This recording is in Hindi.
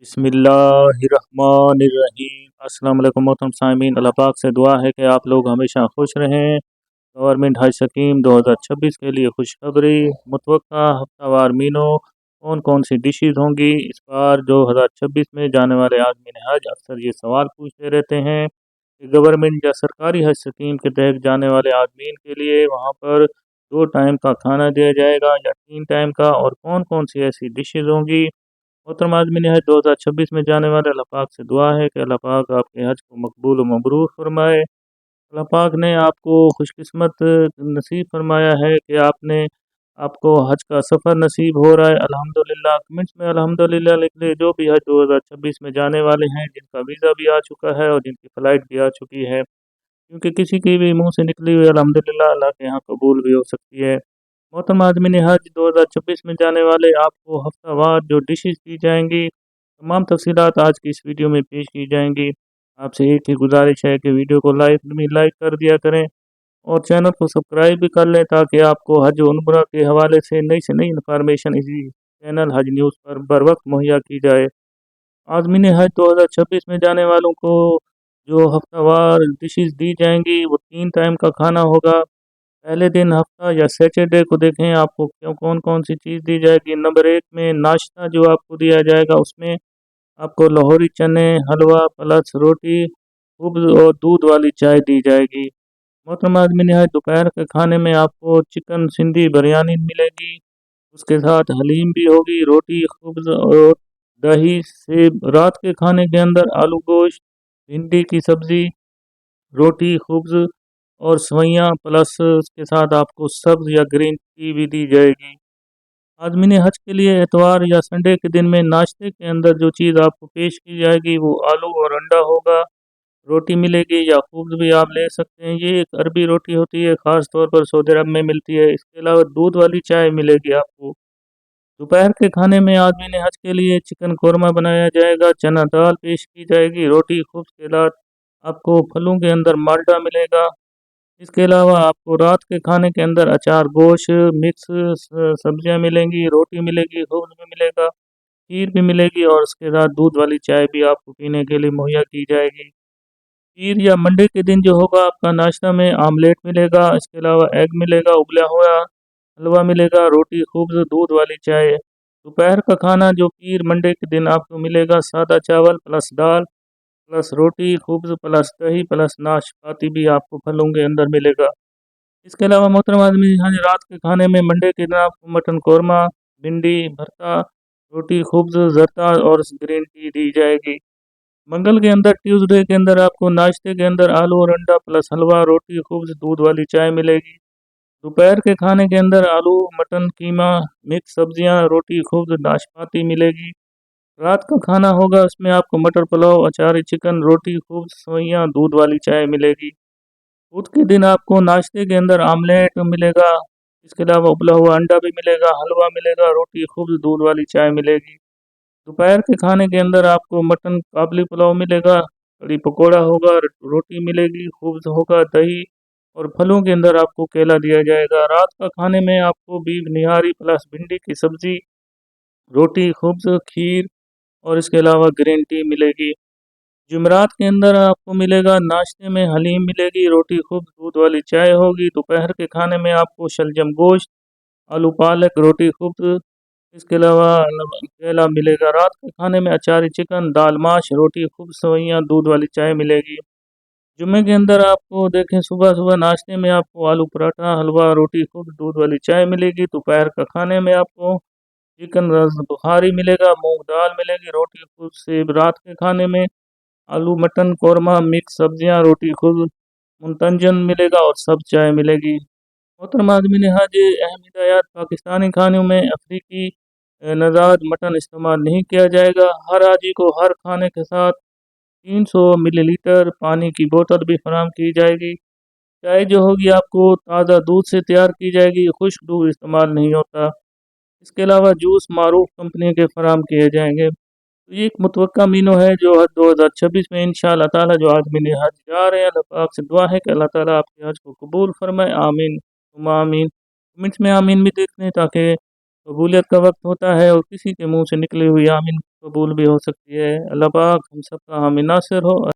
बिस्मिल्लाहिर्रहमानिर्रहीम। अस्सलाम वालेकुम मोहतरम सामीन, अल्लाह पाक से दुआ है कि आप लोग हमेशा खुश रहें। गवर्नमेंट हज स्कीम 2026 के लिए खुशखबरी। मुतवक्का हफ्तावार मीनू कौन कौन सी डिशेज होंगी इस बार 2026 में जाने वाले आज़मीन हज अक्सर ये सवाल पूछते रहते हैं कि गवर्नमेंट या सरकारी हज स्कीम के तहत जाने वाले आज़मीन के लिए वहाँ पर 2 टाइम का खाना दिया जाएगा या 3 टाइम का, और कौन कौन सी ऐसी डिशेज होंगी। मोहतरम आज़मीन हज 2026 में जाने वाले अल्लाह पाक से दुआ है कि अल्लाह पाक आपके हज को मकबूल व मबरूर फरमाए। अल्लाह पाक ने आपको खुशकिस्मत नसीब फरमाया है कि आपको हज का सफ़र नसीब हो रहा है, अल्हम्दुलिल्लाह। कमेंट्स में अल्हम्दुलिल्लाह लिख ले जो भी हज 2026 में जाने वाले हैं, जिनका वीज़ा भी आ चुका है और जिनकी फ़्लाइट भी आ चुकी है, क्योंकि किसी की भी मुंह से निकली हुई अल्हम्दुलिल्लाह अल्लाह के यहाँ कबूल भी हो सकती है। मोहतरम आज़मीन हज 2026 में जाने वाले आपको हफ्तावार जो डिशेस दी जाएंगी, तमाम तफसीलात आज की इस वीडियो में पेश की जाएंगी। आपसे एक ही गुजारिश है कि वीडियो को लाइक कर दिया करें और चैनल को सब्सक्राइब भी कर लें, ताकि आपको हज व उम्रा के हवाले से नई इन्फॉर्मेशन इसी चैनल हज न्यूज़ पर बर वक्त मुहैया की जाए। आज़मीन हज 2026 में जाने वालों को जो हफ्तावार डिशेस दी जाएंगी वो 3 टाइम का खाना होगा। पहले दिन हफ्ता या सैटरडे को देखें आपको क्यों कौन कौन सी चीज़ दी जाएगी। नंबर 1 में नाश्ता जो आपको दिया जाएगा, उसमें आपको लाहौरी चने, हलवा प्लस रोटी, खुब्ज़ और दूध वाली चाय दी जाएगी। मोहतरम आज़मीन है, दोपहर के खाने में आपको चिकन सिंधी बिरयानी मिलेगी, उसके साथ हलीम भी होगी, रोटी, खुब्ज़ और दही, सेब। रात के खाने के अंदर आलू गोश्त, भिंडी की सब्ज़ी, रोटी, खुब्ज़ और सवैयाँ प्लस उसके साथ आपको सब्ज़ या ग्रीन टी भी दी जाएगी। आज़मीन हज के लिए एतवार या संडे के दिन में नाश्ते के अंदर जो चीज़ आपको पेश की जाएगी वो आलू और अंडा होगा। रोटी मिलेगी या खुब्ज़ भी आप ले सकते हैं, ये एक अरबी रोटी होती है, ख़ास तौर पर सऊदी अरब में मिलती है। इसके अलावा दूध वाली चाय मिलेगी आपको। दोपहर के खाने में आज़मीन हज के लिए चिकन कोरमा बनाया जाएगा, चना दाल पेश की जाएगी, रोटी खुब्ज़ के साथ आपको फलों के अंदर माल्टा मिलेगा। इसके अलावा आपको रात के खाने के अंदर अचार, गोश्त, मिक्स सब्जियां मिलेंगी, रोटी मिलेगी, खुब्ज़ भी मिलेगा, खीर भी मिलेगी और उसके साथ दूध वाली चाय भी आपको पीने के लिए मुहैया की जाएगी। खीर या मंडे के दिन जो होगा आपका नाश्ता में आमलेट मिलेगा, इसके अलावा एग मिलेगा, उबला हुआ हलवा मिलेगा, रोटी, खुब्ज़, दूध वाली चाय। दोपहर का खाना जो पीर मंडे के दिन आपको मिलेगा, सादा चावल प्लस दाल प्लस रोटी, खुब्ज़ प्लस दही प्लस नाशपाती भी आपको फलों के अंदर मिलेगा। इसके अलावा मोहतरम आदमी यहाँ रात के खाने में मंडे के दिन आपको मटन कौरमा, भिंडी भरता, रोटी, खुब्ज़, जरता और ग्रीन टी दी जाएगी। मंगल के अंदर ट्यूसडे के अंदर आपको नाश्ते के अंदर आलू और अंडा प्लस हलवा, रोटी, खुब्ज़, दूध वाली चाय मिलेगी। दोपहर के खाने के अंदर आलू, मटन, कीमा, मिक्स सब्जियां, रोटी, खुब्ज़, नाशपाती मिलेगी। रात का खाना होगा उसमें आपको मटर पुलाव, अचारी चिकन, रोटी, खूब सवैयाँ, दूध वाली चाय मिलेगी। दूध के दिन आपको नाश्ते के अंदर आमलेट मिलेगा, इसके अलावा उबला हुआ अंडा भी मिलेगा, हलवा मिलेगा, रोटी, खूब दूध वाली चाय मिलेगी। दोपहर के खाने के अंदर आपको मटन काबली पुलाव मिलेगा, कड़ी पकौड़ा होगा, रोटी मिलेगी, खूब होगा, दही और फलों के अंदर आपको केला दिया जाएगा। रात का खाने में आपको बीफ निहारी प्लस भिंडी की सब्जी, रोटी, खूब्स, खीर और इसके अलावा ग्रीन टी मिलेगी। जुमेरात के अंदर आपको मिलेगा नाश्ते में हलीम मिलेगी, रोटी, खूब दूध वाली चाय होगी। दोपहर के खाने में आपको शलजम गोश्त, आलू पालक, रोटी, खूब इसके अलावा केला मिलेगा। रात के खाने में अचारी चिकन, दाल माश, रोटी, खूब सवैयाँ, दूध वाली चाय मिलेगी। जुम्मे के अंदर आपको देखें सुबह सुबह नाश्ते में आपको आलू पराठा, हलवा, रोटी, खूब दूध वाली चाय मिलेगी। दोपहर का खाने में आपको चिकन रस बुखारी मिलेगा, मूंग दाल मिलेगी, रोटी खुद से। रात के खाने में आलू मटन कौरमा, मिक्स सब्जियां, रोटी खुद मुंतजन मिलेगा और सब चाय मिलेगी। मोहतरम आदमी ने हज अहम हिदायत, पाकिस्तानी खानों में अफ्रीकी नज़ाद मटन इस्तेमाल नहीं किया जाएगा। हर हाजी को हर खाने के साथ 300 मिलीलीटर पानी की बोतल भी फराहम की जाएगी। चाय जो होगी आपको ताज़ा दूध से तैयार की जाएगी, खुश्क दूध इस्तेमाल नहीं होता। इसके अलावा जूस मारूफ कंपनी के फराहम किए जाएंगे। तो ये एक मुतवक्का मीनू है जो हज 2026 में इंशाअल्लाह ताला जो आदमी हज जा रहे हैं, अल्लाह पाक से दुआ है कि अल्लाह ताला आपके हज को कबूल फरमाए। आमीन तुम आमीन। कमेंट्स में आमीन भी देखते हैं, ताकि कबूलियत का वक्त होता है और किसी के मुंह से निकली हुई आमीन कबूल भी हो सकती है। अल्लाह पाक हम सबका हामी नासिर हो।